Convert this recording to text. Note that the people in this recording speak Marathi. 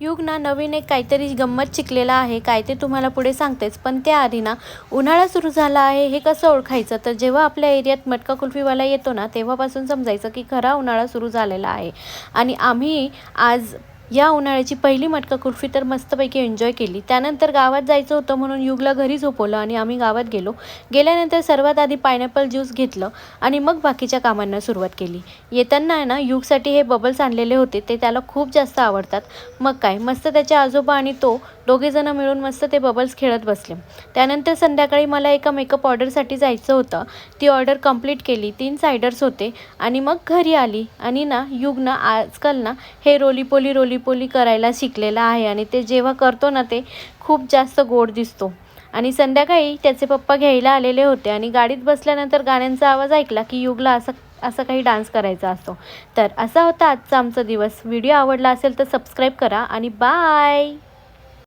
युग ना नवीन एक काहीतरी गंमत शिकलेला आहे, काय ते तुम्हाला पुढे सांगतेच. पण त्याआधी ना उन्हाळा सुरू झाला आहे हे कसं ओळखायचं? तर जेव्हा आपल्या एरियात मटका कुल्फीवाला येतो ना, तेव्हापासून समजायचं की खरा उन्हाळा सुरू झालेला आहे. आणि आम्ही आज या उन्हाळ्याची पहिली मटका कुल्फी तर मस्तपैकी एन्जॉय केली. त्यानंतर गावात जायचं होतं म्हणून युगला घरी झोपवलं आणि आम्ही गावात गेलो. गेल्यानंतर सर्वात आधी पायनॅपल ज्यूस घेतलं आणि मग बाकीच्या कामांना सुरुवात केली. येताना आहे ना युगसाठी हे बबल्स आणलेले होते, ते त्याला खूप जास्त आवडतात. मग काय मस्त त्याचे आजोबा आणि तो दोघेजणं मिळून मस्त ते बबल्स खेळत बसले. त्यानंतर संध्याकाळी मला एका मेकअप ऑर्डरसाठी जायचं होतं. ती ऑर्डर कंप्लीट केली. 3 सायडर्स होते आणि मग घरी आली. आणि ना युग ना आजकाल ना हे रोलीपोली करायला शिकलेला आहे आणि ते जेव्हा करतो ना ते खूप जास्त गोड दिसतो. आणि संध्याकाळी त्याचे पप्पा घ्यायला आलेले होते आणि गाडीत बसल्यानंतर गाण्यांचा आवाज ऐकला की युगला असं असं काही डान्स करायचा असतो. तर असा होता आजचा आमचा दिवस. व्हिडिओ आवडला असेल तर सबस्क्राईब करा आणि बाय.